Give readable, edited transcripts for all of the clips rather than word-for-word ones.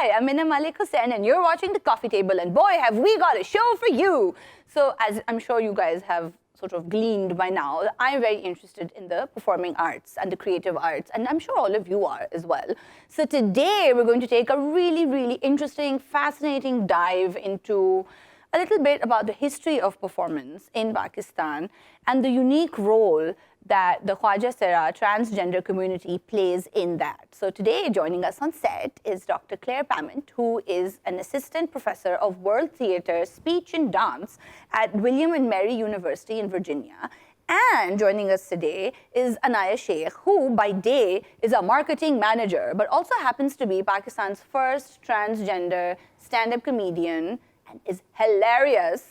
Hi, I'm Mina Malik Hussain, and you're watching The Coffee Table, and boy, have we got a show for you. So, as I'm sure you guys have sort of gleaned by now, I'm very interested in the performing arts and the creative arts, and I'm sure all of you are as well. So today, we're going to take a really interesting, fascinating dive into a little bit about the history of performance in Pakistan and the unique role that the Khwaja transgender community plays in that. So today, joining us on set is Dr. Claire Pamment, who is an assistant professor of world theater, speech and dance at William and Mary University in Virginia. And joining us today is Anaya Sheikh, who by day is a marketing manager, but also happens to be Pakistan's first transgender stand-up comedian and is hilarious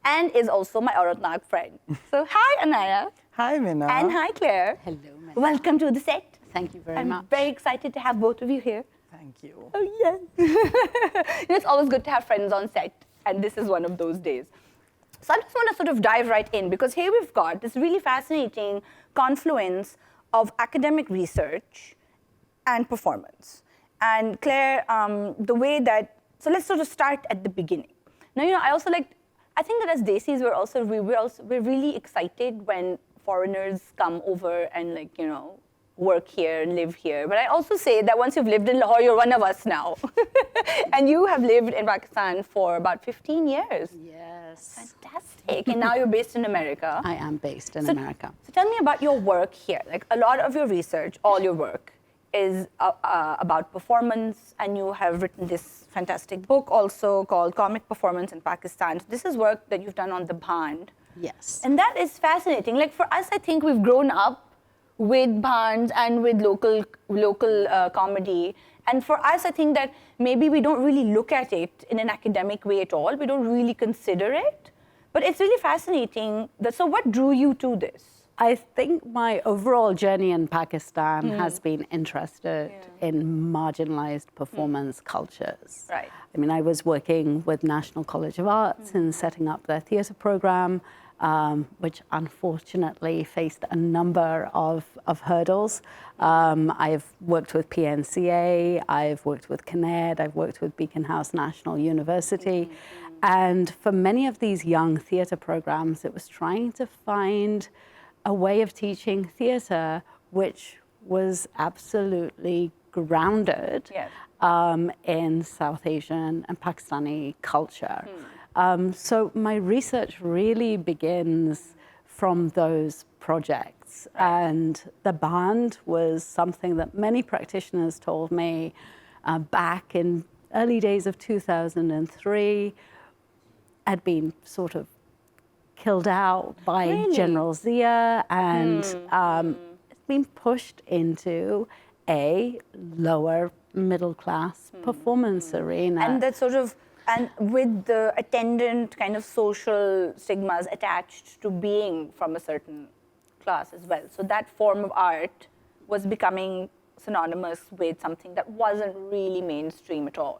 and is also my Auratnak friend. So hi, Anaya. Hi, Mina. And hi, Claire. Hello, Mina. Welcome to the set. Thank you very much. I'm very excited to have both of you here. Thank you. Oh, yes. It's always good to have friends on set, and this is one of those days. So I just want to sort of dive right in, because here we've got this really fascinating confluence of academic research and performance. And Claire, the way that, so let's sort of start at the beginning. Now, I think that as Desis, we're really excited when foreigners come over and work here and live here. But I also say that once you've lived in Lahore, you're one of us now. And you have lived in Pakistan for about 15 years. Yes. Fantastic. And now you're based in America. I am based in America. So tell me about your work here. Like a lot of your research, all your work is about performance, and you have written this fantastic book also called Comic Performance in Pakistan. So this is work that you've done on the band. Yes. And that is fascinating. Like for us, I think we've grown up with bands and with local comedy. And for us, I think that maybe we don't really look at it in an academic way at all. We don't really consider it. But it's really fascinating. So what drew you to this? I think my overall journey in Pakistan has been interested in marginalized performance cultures. Right. I mean, I was working with National College of Arts in setting up their theatre program, which unfortunately faced a number of hurdles. I've worked with PNCA, I've worked with CNED, I've worked with Beacon House National University. And for many of these young theatre programs, it was trying to find a way of teaching theatre which was absolutely grounded in South Asian and Pakistani culture. So my research really begins from those projects. And the band was something that many practitioners told me back in early days of 2003 had been sort of killed out by General Zia, and it's been pushed into a lower middle class performance arena. And that sort of, and with the attendant kind of social stigmas attached to being from a certain class as well. So that form of art was becoming synonymous with something that wasn't really mainstream at all.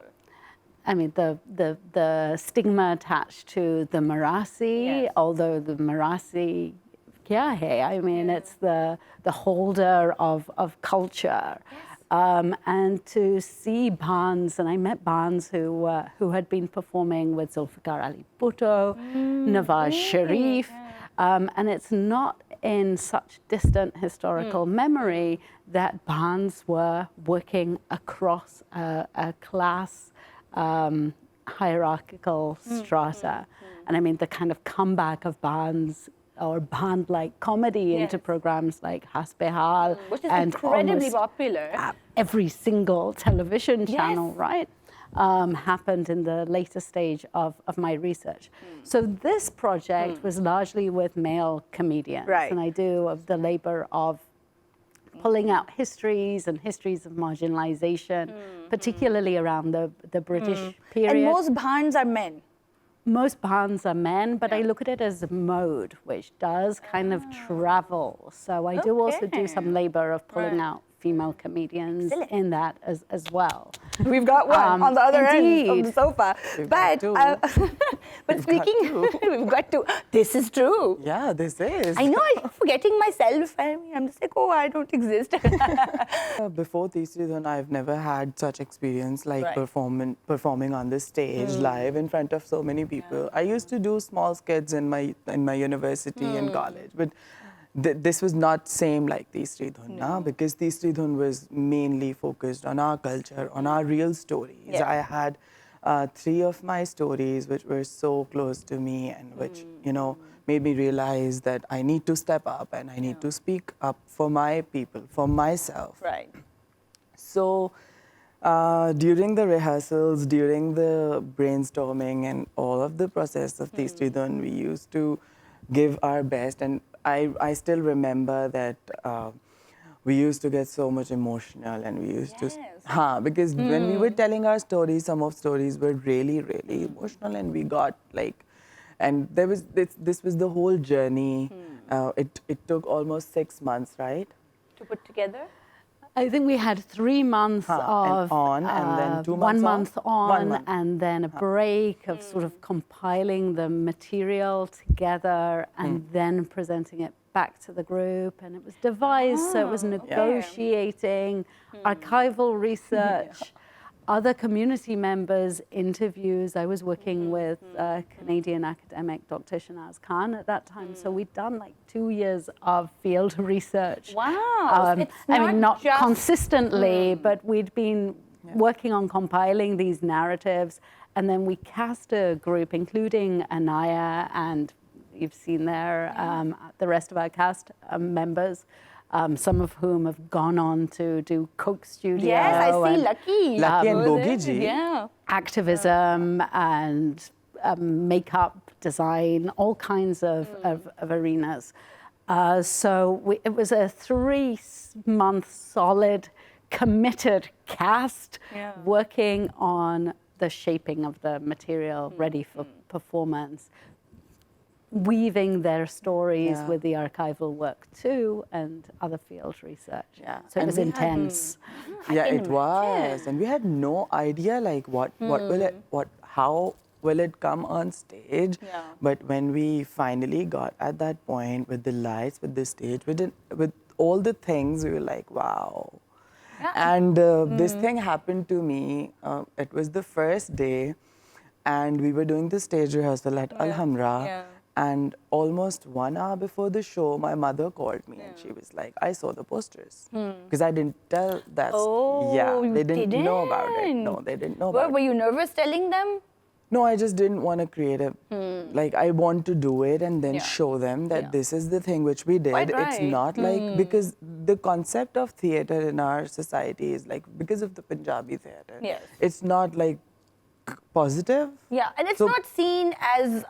I mean, the stigma attached to the Marasi, although the Marasi, kya hai? I mean, it's the holder of culture. And to see bands, and I met bands who had been performing with Zulfikar Ali Bhutto, Nawaz Sharif, and it's not in such distant historical memory that bands were working across a class hierarchical strata. And I mean, the kind of comeback of bands or band-like comedy into programs like Hasbe Hal, which is and incredibly popular. Every single television channel, right, happened in the later stage of my research. So this project was largely with male comedians, and I do of the labor of pulling out histories and histories of marginalization, particularly around the British period. And most bands are men. Most bands are men, but I look at it as a mode, which does kind of travel. So I do also do some labor of pulling out female comedians in that as well. We've got one on the other end of the sofa. Got two. But speaking, we've got two. This is true. Yeah, this is. I know, I'm forgetting myself. I'm just like, oh, I don't exist. Before Teesri Dhun, I've never had such experience like performing on the stage live in front of so many people. I used to do small skits in my university and college, but this was not same like Teesri Dhun, because Teesri Dhun was mainly focused on our culture, on our real stories. Yeah. I had 3 of my stories which were so close to me and which, you know, made me realize that I need to step up and I need to speak up for my people, for myself. Right. So during the rehearsals, during the brainstorming and all of the process of Teesri Dhun, we used to give our best. And I still remember that we used to get so much emotional and we used to, because when we were telling our stories, some of stories were really, really emotional and we got like, and there was, this was the whole journey. It took almost 6 months, right? To put together? I think we had 3 months of and then 2 months 1 month on, 1 month. and then a break of sort of compiling the material together and then presenting it back to the group. And it was devised, so it was negotiating, archival research, other community members' interviews. I was working with Canadian academic Dr. Shanaz Khan at that time, so we'd done like 2 years of field research. Wow. I mean, not consistently, but we'd been working on compiling these narratives, and then we cast a group, including Anaya, and you've seen there the rest of our cast members. Some of whom have gone on to do Coke Studio. Yes, I see Lucky. Lucky and Gogi ji. Yeah. Activism and makeup design, all kinds of arenas. So it was a 3-month solid, committed cast working on the shaping of the material ready for performance, weaving their stories with the archival work too and other field research. So it was intense. It was. And we had no idea like how will it come on stage. But when we finally got at that point with the lights, with the stage, with all the things, we were like, wow. And this thing happened to me. It was the first day and we were doing the stage rehearsal at Alhambra. And almost 1 hour before the show, my mother called me and she was like, I saw the posters. Because I didn't tell that. They didn't know about it. No, they didn't know about it. Were you nervous telling them? No, I just didn't want to create a, like I want to do it and then show them that this is the thing which we did. Quite It's right. not like, because the concept of theatre in our society is like, because of the Punjabi theatre, it's not like positive. Yeah, and it's not seen as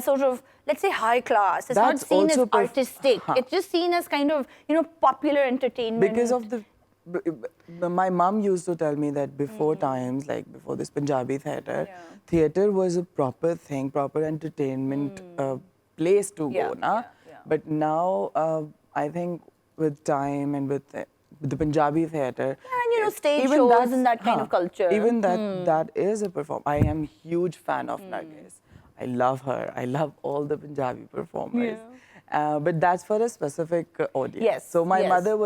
sort of, let's say, high class. It's That's not seen as also artistic. It's just seen as kind of, popular entertainment. Because of my mom used to tell me that before times, like before this Punjabi theatre, theatre was a proper thing, proper entertainment place to go. But now, I think with time and with the Punjabi theatre, and stage shows and that kind of culture. Even that is a performance. I am a huge fan of Nargis. I love her. I love all the Punjabi performers. But that's for a specific audience. So my mother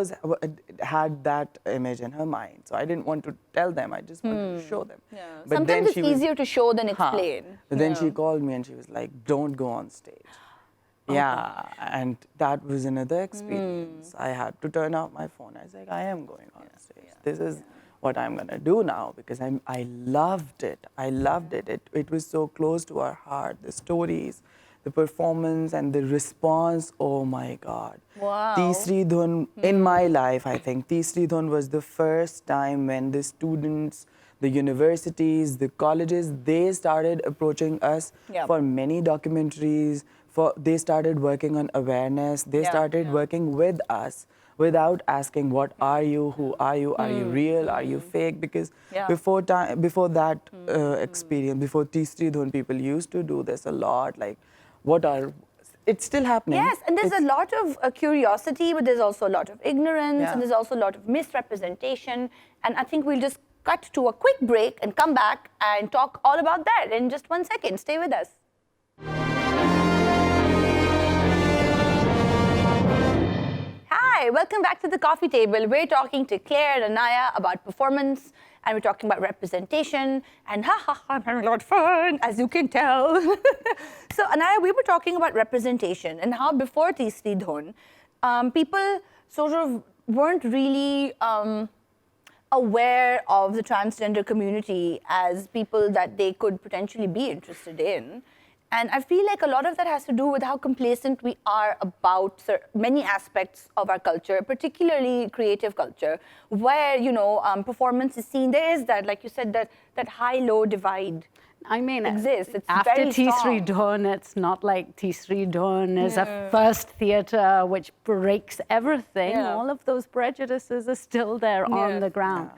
had that image in her mind. So I didn't want to tell them. I just wanted to show them. But sometimes it's easier to show than explain. But then she called me and she was like, don't go on stage. And that was another experience. I had to turn off my phone. I was like, I am going on stage. This is what I'm going to do now, because I loved it. I loved it. It was so close to our heart. The stories, the performance and the response, oh my God. Wow. Teesri Dhun, in my life, I think, Teesri Dhun was the first time when the students, the universities, the colleges, they started approaching us for many documentaries. They started working on awareness. They started working with us without asking, what are you, who are you real, are you fake? Because before that experience, before Teesri Dhun, people used to do this a lot, like, it's still happening. Yes, and there's a lot of curiosity, but there's also a lot of ignorance, Yeah. and there's also a lot of misrepresentation. And I think we'll just cut to a quick break and come back and talk all about that in just 1 second. Stay with us. Hi, welcome back to the coffee table. We're talking to Claire and Anaya about performance, and we're talking about representation, and I'm having a lot of fun, as you can tell. So Anaya, we were talking about representation and how before Tisri Dhon, people sort of weren't really aware of the transgender community as people that they could potentially be interested in. And I feel like a lot of that has to do with how complacent we are about many aspects of our culture, particularly creative culture, where, you know, performance is seen. There is that, like you said, that high-low divide. I mean, exists. It's after very Tisri strong. Dhon, it's not like Tisri Dhon is a first theatre which breaks everything. Yeah. All of those prejudices are still there on the ground.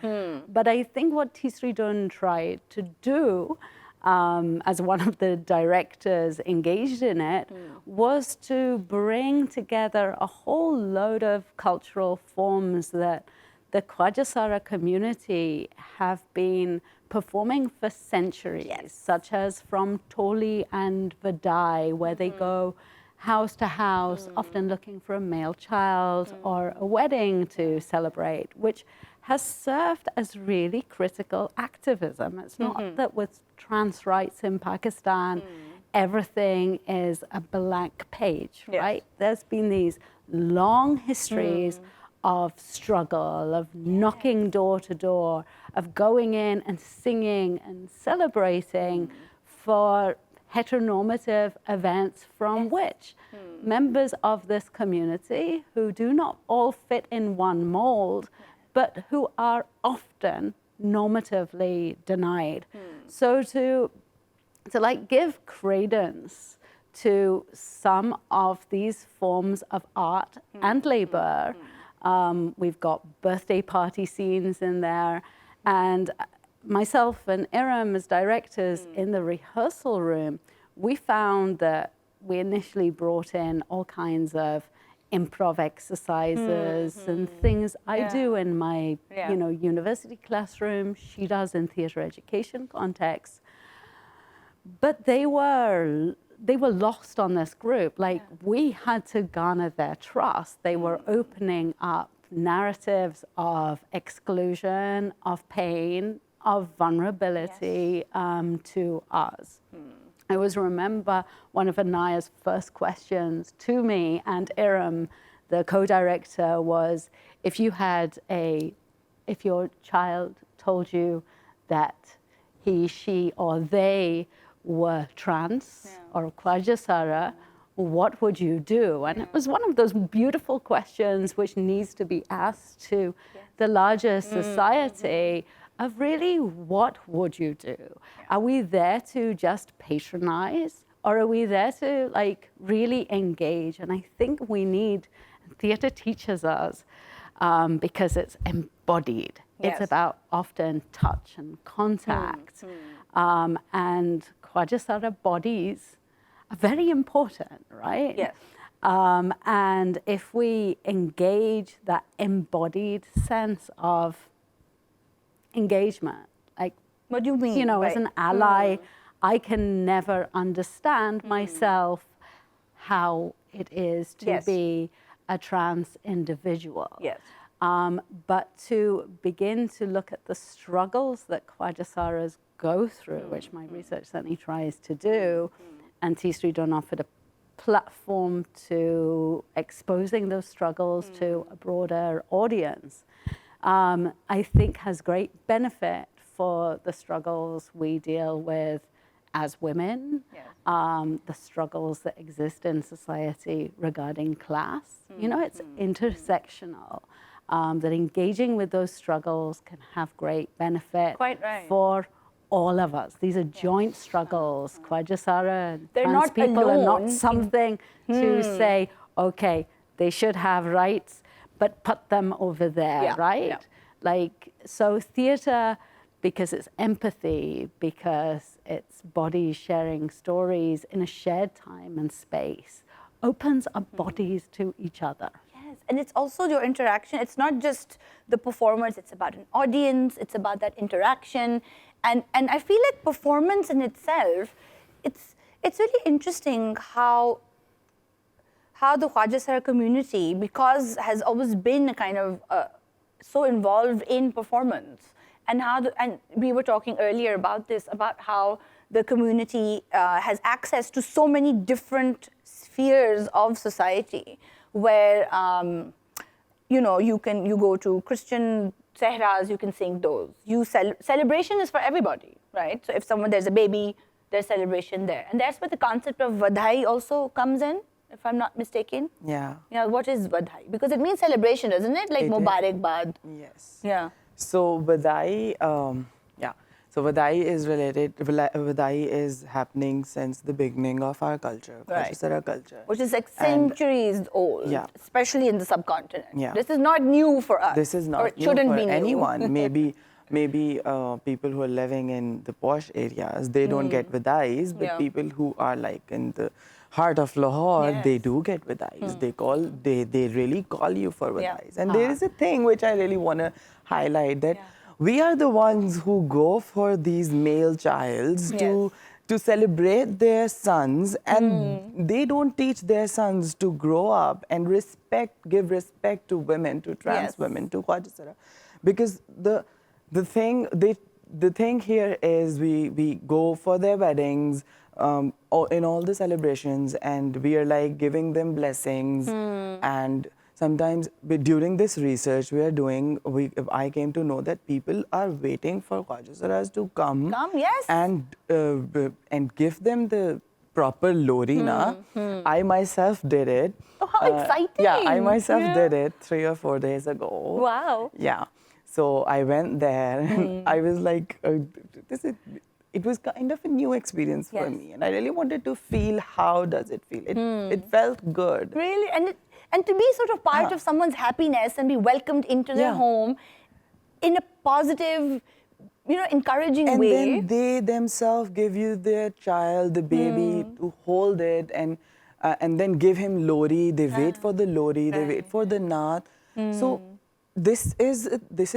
But I think what Tisri Dhon tried to do, as one of the directors engaged in it, was to bring together a whole load of cultural forms that the Khwaja Sara community have been performing for centuries, such as from Toli and Vadai, where they go house to house, often looking for a male child or a wedding to celebrate, which has served as really critical activism. It's not that with trans rights in Pakistan, everything is a blank page, right? There's been these long histories of struggle, of knocking door to door, of going in and singing and celebrating for heteronormative events from which members of this community who do not all fit in one mold, but who are often normatively denied. So to like give credence to some of these forms of art and labor, we've got birthday party scenes in there, and myself and Iram as directors in the rehearsal room, we found that we initially brought in all kinds of improv exercises and things I do in my university classroom, she does in theatre education context. But they were lost on this group. Like, we had to garner their trust. They were opening up narratives of exclusion, of pain, of vulnerability to us. I always remember one of Anaya's first questions to me and Iram, the co-director, was, if your child told you that he, she, or they were trans or Khwaja Sara, what would you do? And it was one of those beautiful questions which needs to be asked to the larger society of really, what would you do? Are we there to just patronize, or are we there to like really engage? And I think we need, theatre teaches us, because it's embodied. It's about often touch and contact. And Khwaja Sara bodies are very important, right? Yes. And if we engage that embodied sense of engagement, like, what do you mean? you know, as an ally, I can never understand myself how it is to be a trans individual. Yes. But to begin to look at the struggles that Khwaja Saras go through, which my research certainly tries to do, and Tisri Dhon offered a platform to exposing those struggles to a broader audience, I think has great benefit for the struggles we deal with as women, the struggles that exist in society regarding class. You know, it's intersectional. That engaging with those struggles can have great benefit for all of us. These are joint struggles. Khwaja Sara and trans people are not something to say, okay, they should have rights, but put them over there, right? Like, so theatre, because it's empathy, because it's bodies sharing stories in a shared time and space, opens up bodies to each other. Yes, and it's also your interaction. It's not just the performers, it's about an audience, it's about that interaction. And I feel like performance in itself, it's really interesting how the Khwaja Sara community, because has always been a kind of so involved in performance, and and we were talking earlier about this, about how the community has access to so many different spheres of society, where you go to Christian sehras, you can sing those. Celebration is for everybody, right? So if there's a baby, there's celebration there, and that's where the concept of vadhai also comes in, if I'm not mistaken. Yeah. Yeah. What is vadhai? Because it means celebration, doesn't it? Like Mubarakbad. Yes. Yeah. So vadai, So vadai is happening since the beginning of our culture, Right. Sara culture. Which is like centuries old, Yeah. especially in the subcontinent. Yeah. This is not new for us. This is or not it new shouldn't for be new. anyone. Maybe people who are living in the posh areas, they don't get vidais, but Yeah. people who are like in the heart of Lahore, they Yes. do get vidais. They really call you for Yeah. vidais. And there is a thing which I really want to highlight, that Yeah. we are the ones who go for these male childs Yes. to celebrate their sons, and they don't teach their sons to grow up and give respect to women, to trans Yes. women, to Khwaja Sara. Because the thing here is we go for their weddings, in all the celebrations, and we are like giving them blessings. And sometimes during this research we are doing, I came to know that people are waiting for Khwaja Saras to come, Yes. and give them the proper lori na. I myself did it. Oh, how exciting. Yeah, I myself Yeah. did it 3 or 4 days ago. Wow. Yeah. So I went there, and I was like, it was kind of a new experience for Yes. me, and I really wanted to feel how does it feel. It felt good. Really? And to be sort of part of someone's happiness and be welcomed into their Yeah. home in a positive, encouraging And way. then they themselves give you their child, the baby, to hold it, and then give him lori. They wait for the lori. They wait for the naat. So this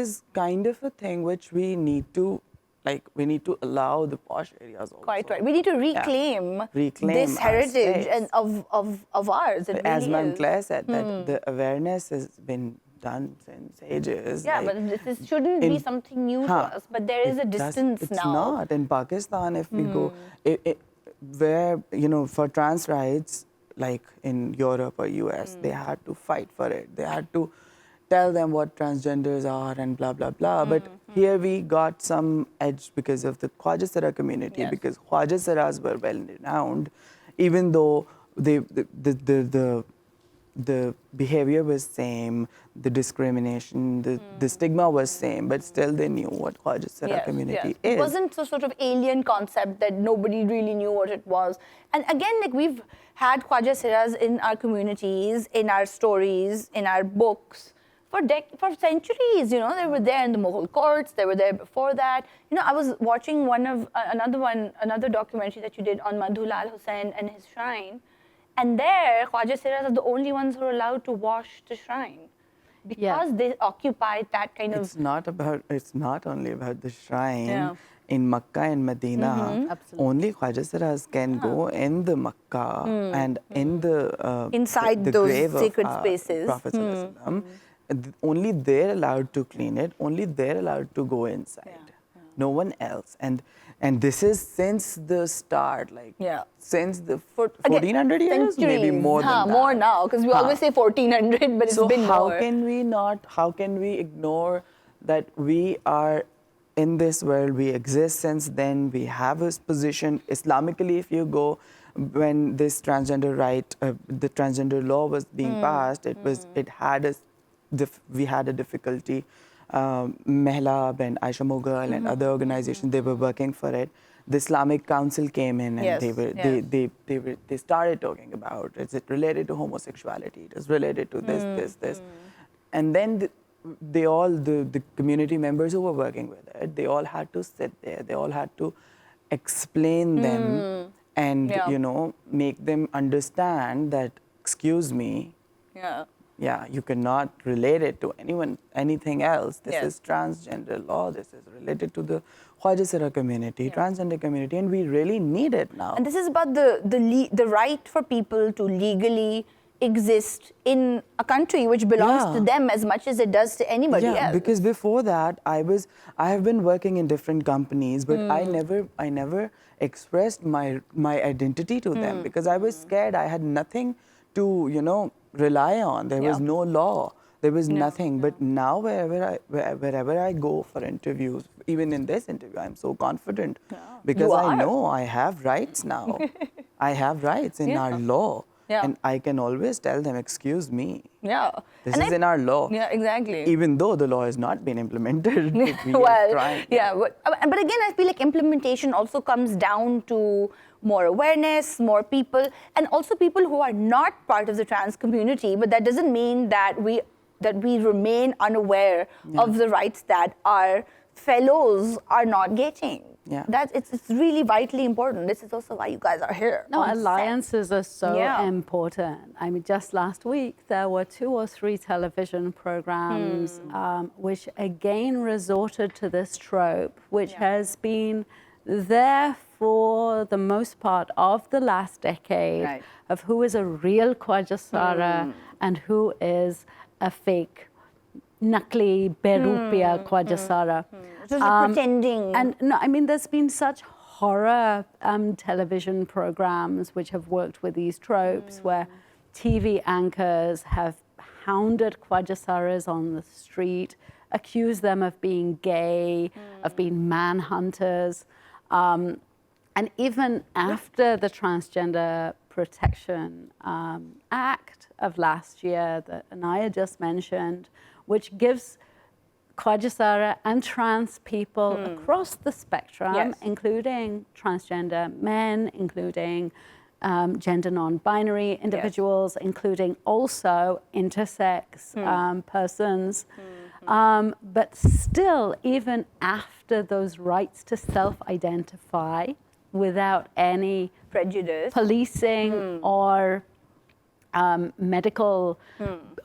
is kind of a thing which we need to allow the posh areas also. Quite right. We need to reclaim, Reclaim this our heritage space. and of ours. It As really Ma'am is. Claire said, that the awareness has been done since ages. Yeah, like, but this shouldn't be something new to us. But there is a distance it's now. not. In Pakistan, if we go, where, for trans rights, like in Europe or US, they had to fight for it. They had to tell them what transgenders are and blah, blah, blah. But here we got some edge because of the Khwaja Sara community, Yes. because Khwaja Saras were well renowned, even though the behavior was same, the discrimination, the stigma was same, but still they knew what Khwaja Sara community is. It wasn't a sort of alien concept that nobody really knew what it was. And again, like we've had Khwaja Saras in our communities, in our stories, in our books for centuries. They were there in the Mughal courts. They were there before that. I was watching another documentary that you did on Marginalized Hussain and his shrine. And there, Khwaja Saras are the only ones who are allowed to wash the shrine, because they occupied that kind of. It's not only about the shrine. Yeah. In Makkah and Medina, Absolutely. only Khwaja Saras can go in the Makkah and in the Inside the those grave sacred of spaces. Prophet Sallallahu Alaihi Wasallam. Only they're allowed to clean it. Only they're allowed to go inside. No one else. And this is since the start, since the 1400 years, maybe more than that. More now, because we always say 1400, but it's been how more. how can we ignore that we are in this world, we exist since then, we have a position. Islamically, if you go, when this transgender the transgender law was being passed, we had a difficulty. Mehlab and Aisha Mughal and other organizations, they were working for it. The Islamic Council came in and they started talking about, is it related to homosexuality? It is related to this. And then the community members who were working with it, they all had to sit there. They all had to explain them and, make them understand that excuse me, Yeah. you cannot relate it to anything else. This Yes. is transgender law. This is related to the Khwaja community, transgender community, and we really need it now. And this is about the right for people to legally exist in a country which belongs to them as much as it does to anybody else. Because before that, I have been working in different companies, but I never expressed my identity to them because I was scared. I had nothing to, rely on. There was no law. There was nothing. But now wherever I go for interviews, even in this interview, I'm so confident because I know I have rights now. I have rights in our law. And I can always tell them, excuse me. Yeah. This is in our law. Yeah, exactly. Even though the law has not been implemented. But again, I feel like implementation also comes down to more awareness, more people, and also people who are not part of the trans community, but that doesn't mean that we remain unaware of the rights that our fellows are not getting. Yeah. It's really vitally important. This is also why you guys are here. No, alliances are so important. I mean, just last week, there were 2 or 3 television programs which again resorted to this trope, which has been there for the most part of the last decade of who is a real Khwaja and who is a fake Nakli Berupia Khwaja. Just pretending. And no, I mean, there's been such horror television programs which have worked with these tropes where TV anchors have hounded Khwaja on the street, accused them of being gay, of being manhunters. And even after the Transgender Protection Act of last year that Anaya just mentioned, which gives Khwaja and trans people across the spectrum, including transgender men, including gender non-binary individuals, including also intersex persons. But still, even after those rights to self-identify without any prejudice, policing or medical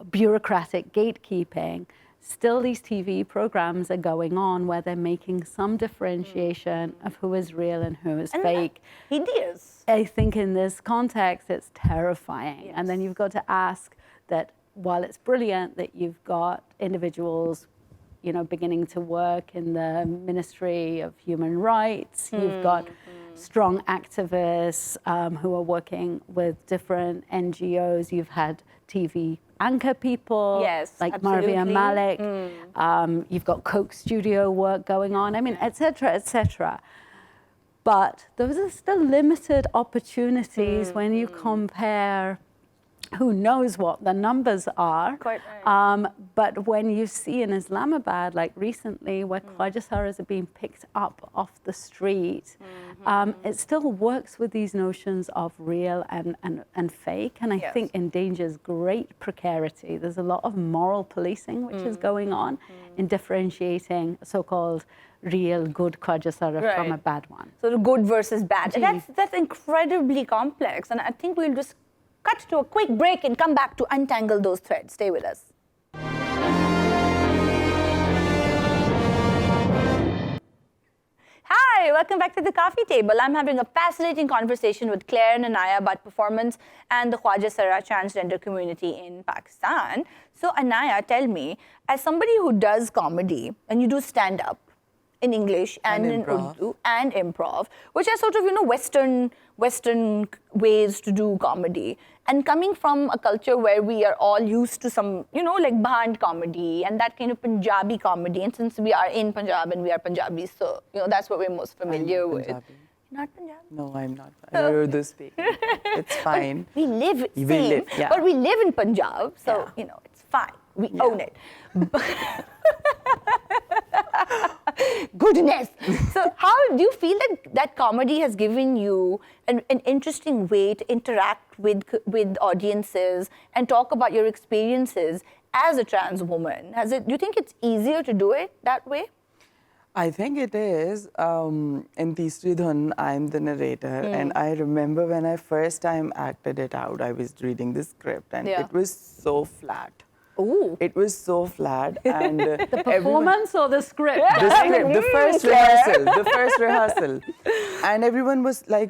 bureaucratic gatekeeping, still these TV programs are going on where they're making some differentiation of who is real and who is fake. Hideous. I think in this context, it's terrifying. Yes. And then you've got to ask that while it's brilliant that you've got individuals, beginning to work in the Ministry of Human Rights, you've got strong activists who are working with different NGOs, you've had TV anchor people like Mina Malik, you've got Coke studio work going on, I mean, et cetera, et cetera. But those are still limited opportunities when you compare who knows what the numbers are. Quite right. But when you see in Islamabad, like recently, where Khwaja are being picked up off the street, it still works with these notions of real and fake, and I think endangers great precarity. There's a lot of moral policing which is going on in differentiating so-called real good Khwaja from a bad one. So the good versus bad. And that's incredibly complex, and I think we'll just cut to a quick break and come back to untangle those threads. Stay with us. Hi, welcome back to the coffee table. I'm having a fascinating conversation with Claire and Anaya about performance and the Khwaja transgender community in Pakistan. So Anaya, tell me, as somebody who does comedy and you do stand-up in English and in Urdu and improv, which are sort of, Western ways to do comedy. And coming from a culture where we are all used to some, like band comedy and that kind of Punjabi comedy. And since we are in Punjab and we are Punjabis, so, that's what we're most familiar with. Punjabi. You're not Punjabi? No, I'm not. I'm Urdu speaking. It's fine. We live but we live in Punjab, so, it's fine. We own it. Goodness. So how do you feel that comedy has given you an interesting way to interact with audiences and talk about your experiences as a trans woman? Do you think it's easier to do it that way? I think it is. In Teesri Dhun, I'm the narrator, and I remember when I first time acted it out, I was reading the script, and it was so flat. Ooh. It was so flat, and The performance or the script? the script, the first rehearsal, and everyone was like,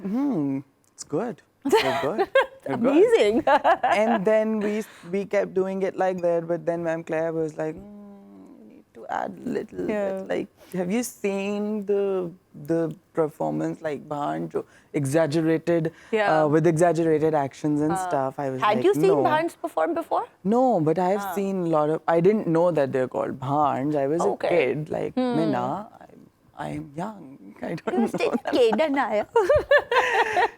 it's good. You're good. You're Amazing. good. And then we kept doing it like that, but then Ma'am Claire was like, you need to add a little bit. Like, have you seen the performance, like Bhanj, exaggerated, with exaggerated actions and stuff? I was Had like, you seen no. Bhanj perform before? No, but I've seen a lot of. I didn't know that they're called Bhanj. I was a kid, like Mina. I'm young. I don't know. Still kid, Anaya.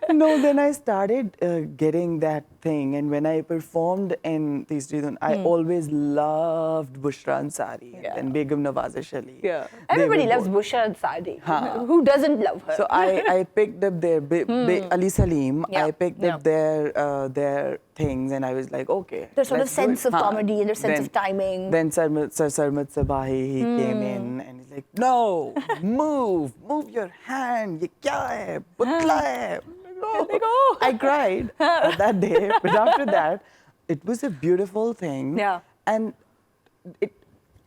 No, then I started getting that thing, and when I performed in Teesri Dhun, I always loved Bushra Ansari and Begum Nawazsh Ali. Yeah. They Everybody were loves both- Bushra Ansari. Who doesn't love her? So I picked up their Ali Salim. Yeah. I picked up their things, and I was like, okay. Their sort of let's do sense it. of comedy and their sense of timing. Then Sir Sarmat Sabahi, he came in, and he's like, no, move your hand. Ye kya hai? Putla hai. Oh, I cried that day, but after that, it was a beautiful thing. Yeah. And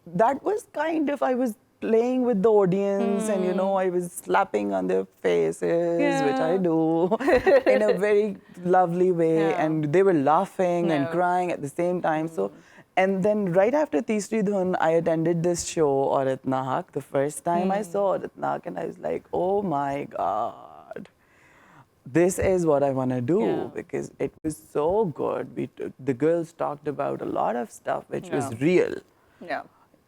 that was kind of, I was playing with the audience and, I was slapping on their faces, which I do, in a very lovely way. And they were laughing and crying at the same time. So, and then right after Teesri Dhun, I attended this show, Aurat Nahak, the first time I saw Aurat Nahak, and I was like, oh my God. This is what I want to do because it was so good. The girls talked about a lot of stuff which was real,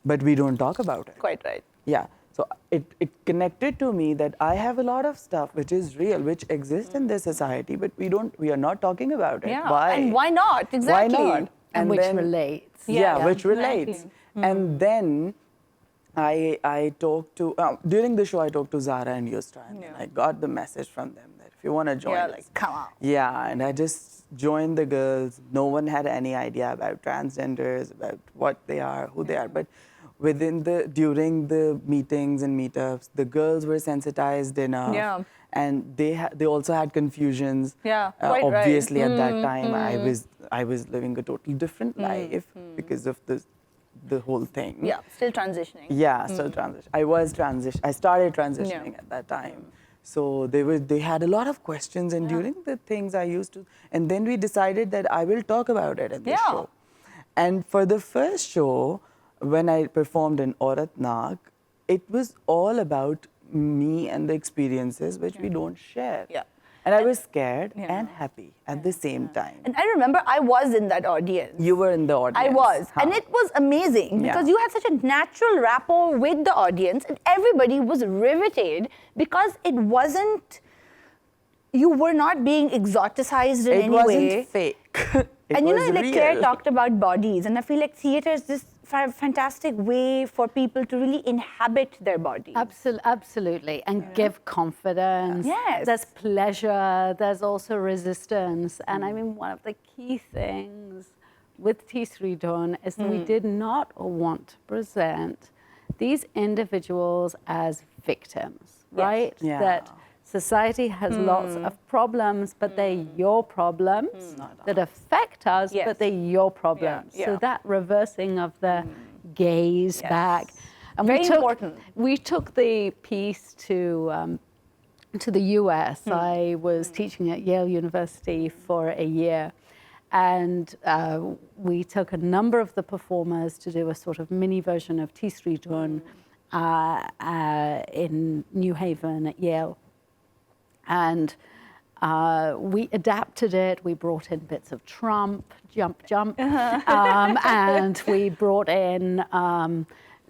but we don't talk about it. Quite right. Yeah. So it connected to me that I have a lot of stuff which is real, which exists in this society, but we are not talking about it. Yeah. Why? And why not? Exactly. Why not? And which relates. Yeah, which exactly. relates. And then I talked to, during the show, I talked to Zara and Yusra, and I got the message from them that if you want to join us. like, come on. Yeah, and I just joined the girls. No one had any idea about transgenders, about what they are, who they are. But during the meetings and meetups, the girls were sensitized enough. Yeah. And they also had confusions. Yeah, quite right. Obviously, at that time, I was living a totally different life because of the whole thing. Yeah, still transitioning. Yeah, still transition. I started transitioning at that time. So they had a lot of questions, and during the things I used to, and then we decided that I will talk about it at the show. And for the first show, when I performed in Aurat Nak, it was all about me and the experiences which we don't share. Yeah. And I was scared and happy at the same time. And I remember I was in that audience. You were in the audience. I was. And it was amazing because you had such a natural rapport with the audience and everybody was riveted because it wasn't, you were not being exoticized in any way. It wasn't fake. And was like real. Claire talked about bodies, and I feel like theatre is this fantastic way for people to really inhabit their body. Absolutely, and give confidence. Yes. There's pleasure, there's also resistance. And I mean, one of the key things with Teesri Dhun is that we did not want to present these individuals as victims, right? Yeah. That society has lots of problems, but they're your problems that affect us, but they're your problems. So that reversing of the gaze back. And Very important. We took the piece to the US. I was teaching at Yale University for a year. And we took a number of the performers to do a sort of mini version of Teesri Dhun in New Haven at Yale. And we adapted it. We brought in bits of Trump, jump, and we brought in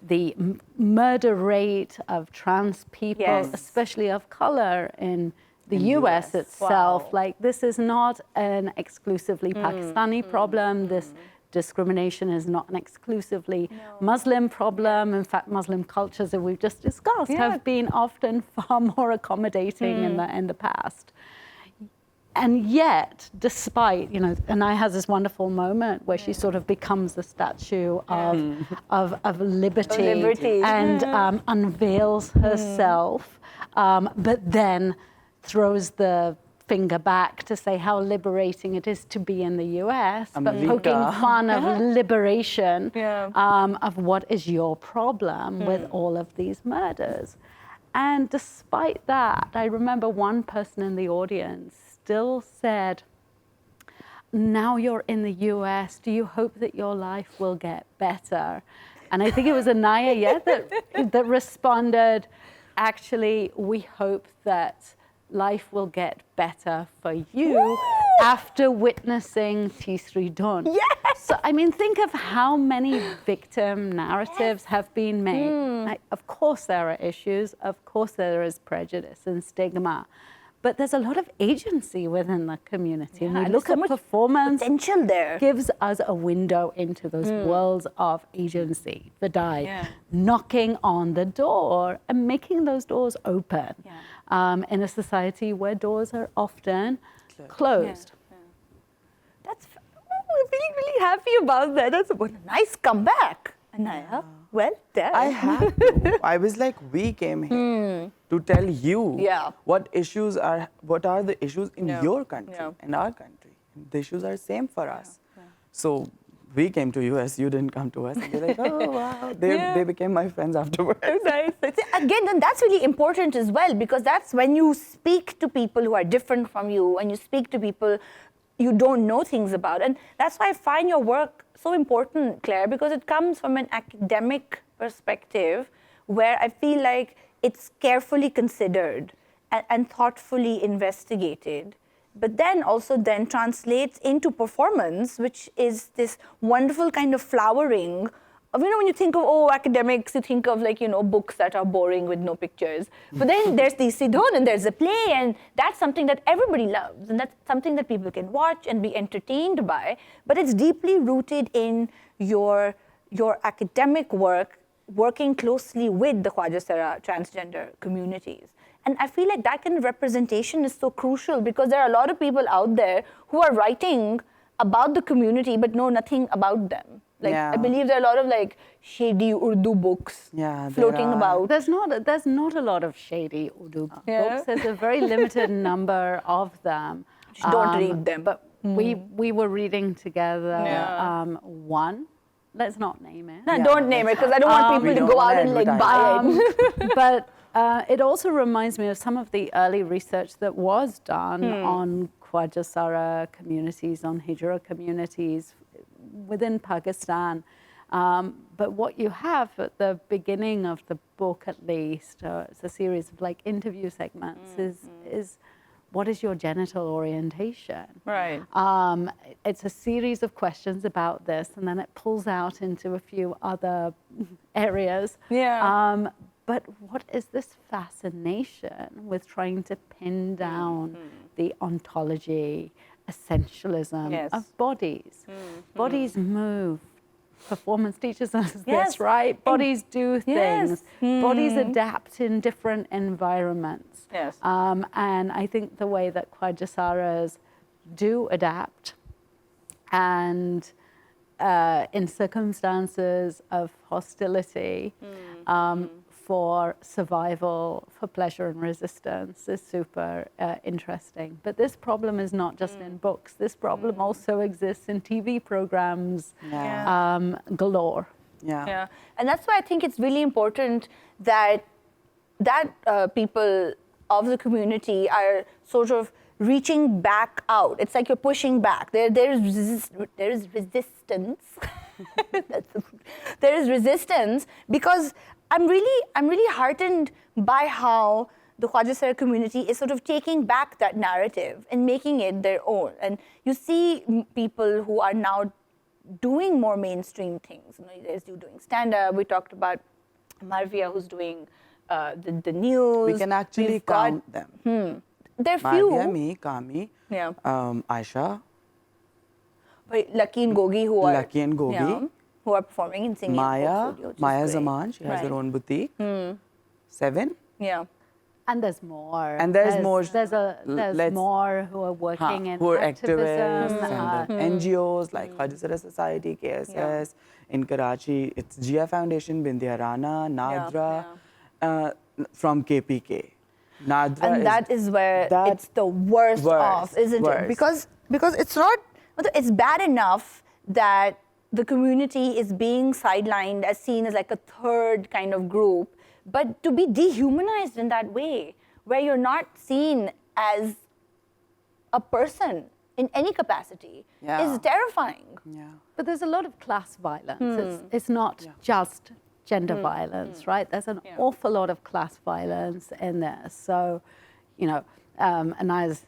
the murder rate of trans people, especially of color in the US itself. Wow. Like, this is not an exclusively Pakistani problem. This discrimination is not an exclusively Muslim problem. In fact, Muslim cultures, as we've just discussed, have been often far more accommodating in the past. And yet, despite, you know, Anaya has this wonderful moment where she sort of becomes the statue of liberty, and unveils herself, but then throws the finger back to say how liberating it is to be in the US, but poking fun of liberation, of what is your problem with all of these murders. And despite that, I remember one person in the audience still said, now you're in the US, do you hope that your life will get better? And I think it was Anaya, that responded, actually, we hope that life will get better for you after witnessing Tisri Dun. Yes! So, I mean, think of how many victim narratives have been made. Like, of course there are issues, of course there is prejudice and stigma, but there's a lot of agency within the community. And we look at performance, potential there gives us a window into those worlds of agency, Vidai, knocking on the door and making those doors open in a society where doors are often closed. We're feeling really happy about that. That's a nice comeback, Anaya. Well done. I had to. I was like, we came here to tell you what are the issues in your country, in our country. The issues are same for us. So we came to US, you didn't come to us. And they're like, oh, wow. They became my friends afterwards. Nice. Again, then that's really important as well, because that's when you speak to people who are different from you, and you speak to people you don't know things about. And that's why I find your work so important, Claire, because it comes from an academic perspective where I feel like it's carefully considered and thoughtfully investigated, but then also then translates into performance, which is this wonderful kind of flowering of, you know, when you think of, academics, you think of like, you know, books that are boring with no pictures. But then there's the Sidhon and there's a play, and that's something that everybody loves, and that's something that people can watch and be entertained by, but it's deeply rooted in your academic work, working closely with the Khwaja Sara transgender communities. And I feel like that kind of representation is so crucial, because there are a lot of people out there who are writing about the community but know nothing about them. Like, I believe there are a lot of like shady Urdu books floating about. There's not a lot of shady Urdu books. There's a very limited number of them. Just don't read them. But we were reading together one. Let's not name it. No, don't name it, because I don't want people to go out and like buy it. But it also reminds me of some of the early research that was done on Khwaja Sara communities, on Hijra communities within Pakistan. But what you have at the beginning of the book, at least, it's a series of like interview segments, is what is your genital orientation? Right. It's a series of questions about this, and then it pulls out into a few other areas. But what is this fascination with trying to pin down the ontology, essentialism of bodies? Bodies move. Performance teaches us this, right? Bodies do things. Bodies adapt in different environments. And I think the way that Khwaja Saras do adapt, and in circumstances of hostility, for survival, for pleasure and resistance, is super interesting. But this problem is not just in books. This problem also exists in TV programs galore. And that's why I think it's really important that people of the community are sort of reaching back out. It's like you're pushing back. There is resistance. There is resistance, because I'm really heartened by how the Khwaja Sara community is sort of taking back that narrative and making it their own. And you see people who are now doing more mainstream things. You know, there's you doing stand-up. We talked about Marvia, who's doing the news. We can actually count them. There are few. Marvia, me, Kami, Aisha. Lucky and Gogi, who are performing and singing. Maya Zaman, she has her own boutique. 7. And there's more. And there's more. There's more who are working in who are activism. activists and NGOs like Khwaja Society, KSS. In Karachi, it's Jia Foundation, Bindia Rana, Nadra, from KPK. Nadra and that is where it's the worst off, isn't it? Because it's not, it's bad enough that the community is being sidelined as seen as like a third kind of group, but to be dehumanized in that way, where you're not seen as a person in any capacity, is terrifying. Yeah. But there's a lot of class violence. It's not just gender violence, right? There's an awful lot of class violence in there. So, you know, and I was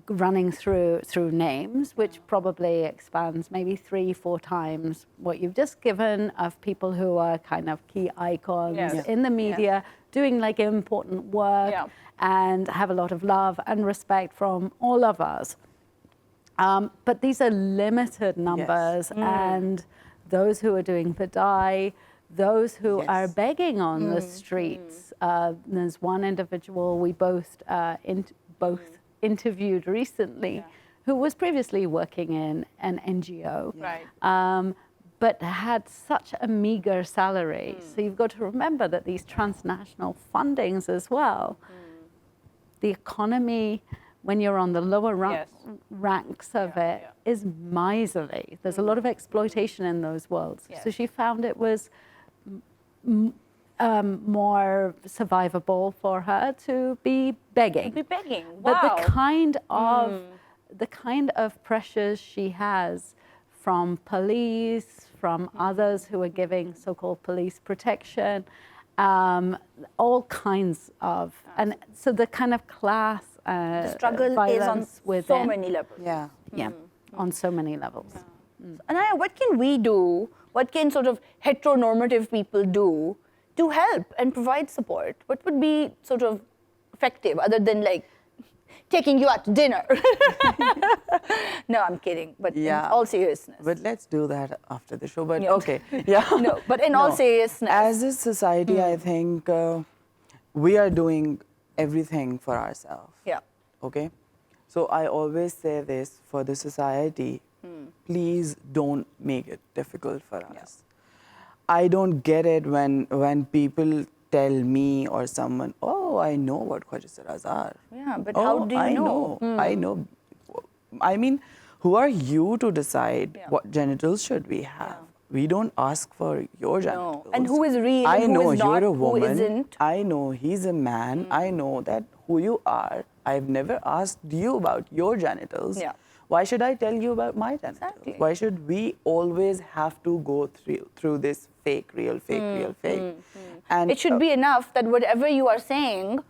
running through names, which probably expands maybe 3-4 times what you've just given of people who are kind of key icons in the media, doing like important work and have a lot of love and respect from all of us. But these are limited numbers, and those who are doing Vidai, those who are begging on the streets. There's one individual we both interviewed recently who was previously working in an NGO, but had such a meager salary. So you've got to remember that these transnational fundings as well, the economy, when you're on the lower ranks of it, is miserly. There's a lot of exploitation in those worlds. So she found it was more survivable for her to be begging. Wow. But the kind of pressures she has from police, from others who are giving so-called police protection, all kinds of, and so the kind of class the struggle is on so many levels. On so many levels. Anaya, what can we do? What can sort of heteronormative people do to help and provide support? What would be sort of effective other than like taking you out to dinner? No, I'm kidding. But in all seriousness. But let's do that after the show. But okay. No, but in all seriousness. As a society, I think we are doing everything for ourselves. Okay? So I always say this for the society, please don't make it difficult for us. I don't get it when people tell me or someone, oh, I know what Khwaja are. Yeah, but how do you know? I know. I mean, who are you to decide what genitals should we have? We don't ask for your genitals. No. And who is real I and who know is not, you're a woman. who isn't. I know he's a man. I know that who you are. I've never asked you about your genitals. Why should I tell you about my genitals? Exactly. Why should we always have to go through this fake, real, fake, real, fake? And it should be enough that whatever you are saying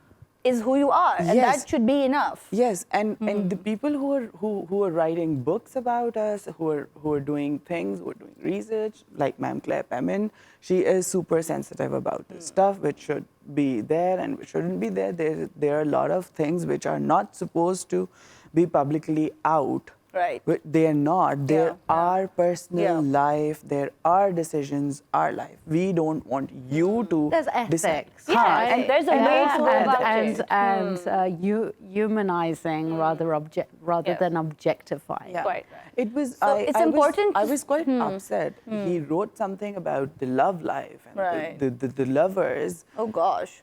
is who you are, and that should be enough. Yes, and the people who are writing books about us, who are doing things, who are doing research, like Ma'am Claire Pamment, she is super sensitive about this stuff, which should be there and which shouldn't be there. There are a lot of things which are not supposed to be publicly out. Right. But they are not. There are personal life. There are decisions. Our life. We don't want you to. There's ethics. And there's a way to go about it. And humanizing rather than objectifying. Quite right. It was. So it's important. I was quite upset. He wrote something about the love life and the lovers. Oh gosh.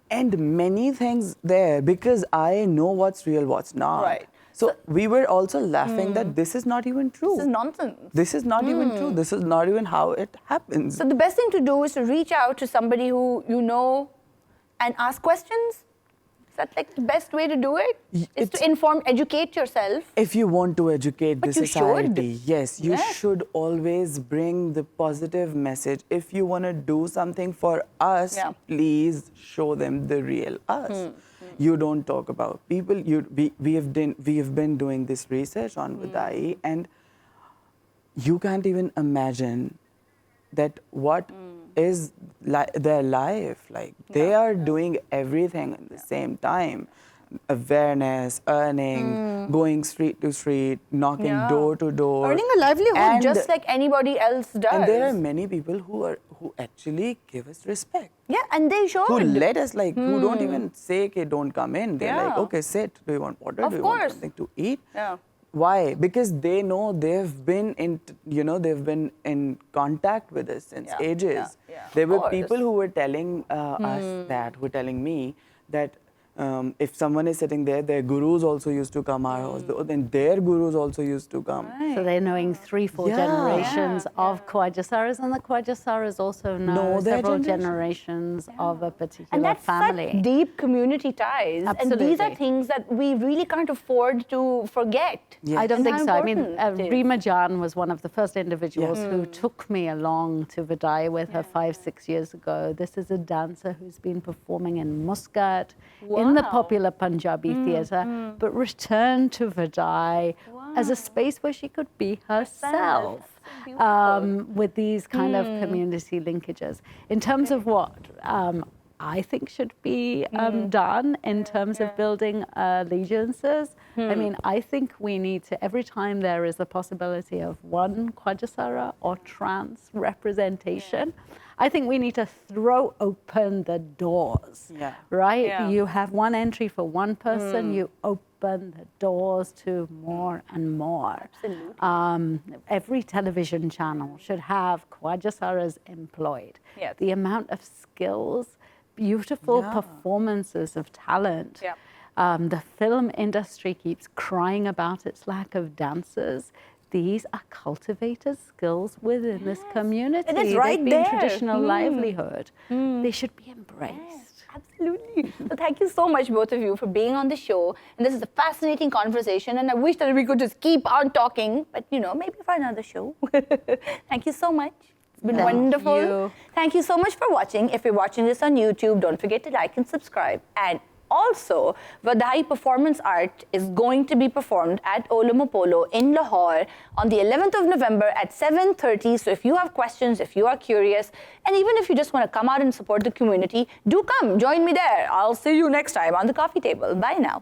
And many things there because I know what's real, what's not. Right. So we were also laughing that this is not even true. This is nonsense. This is not even true. This is not even how it happens. So the best thing to do is to reach out to somebody who you know and ask questions. Is that like the best way to do it? Is to inform, educate yourself. If you want to educate the society, should. yes, you should always bring the positive message. If you want to do something for us, please show them the real us. You don't talk about people. We have been doing this research on Vidai, and you can't even imagine that what is their life like. They are doing everything at the same time. Awareness, earning, going street to street, knocking door to door. Earning a livelihood just like anybody else does. And there are many people who actually give us respect. Yeah, and they should. Who let us, like, who don't even say, okay, don't come in. They're like, Yeah. okay, sit. Do you want water? Of Do you want course. something to eat? Yeah. Why? Because they know they've been in, they've been in contact with us since Yeah, ages. yeah, yeah. There Of were course. people who were telling us that, who were telling me that if someone is sitting there, their gurus also used to come our house, then their gurus also used to come. So they're knowing 3-4 Yeah. generations Yeah, of Khwaja Saras, and the Khwaja Saras also know their several generations. generations of a particular And that's family. such deep community ties. And these are Absolutely. things that we really can't afford to forget. Yes. I don't And think how so. I mean, important it is. Rima Jan was one of the first individuals Yes. who took me along to Vidai with her 5-6 years ago. This is a dancer who's been performing in Muscat, in the Wow. popular Punjabi theatre, but returned to Vidai as a space where she could be herself. That's so beautiful. With these kind of community linkages. In terms of what I think should be done in terms of building allegiances, I mean, I think we need to, every time there is a possibility of one Khwajasara or trans representation, I think we need to throw open the doors, Yeah. right? Yeah. You have one entry for one person, you open the doors to more and more. Absolutely. Every television channel should have Khwajasaras employed. Yes. The amount of skills, beautiful Yeah. performances of talent. Yeah. The film industry keeps crying about its lack of dancers. These are cultivated skills within this community. It is right They've been there. traditional livelihood. They should be embraced. Absolutely. So thank you so much, both of you, for being on the show. And this is a fascinating conversation. And I wish that we could just keep on talking, but maybe for another show. Thank you so much. It's been Thank wonderful. you. Thank you so much for watching. If you're watching this on YouTube, don't forget to like and subscribe. And also, Vadai Performance Art is going to be performed at Olomopolo in Lahore on the 11th of November at 7:30. So if you have questions, if you are curious, and even if you just want to come out and support the community, do come, join me there. I'll see you next time on the coffee table. Bye now.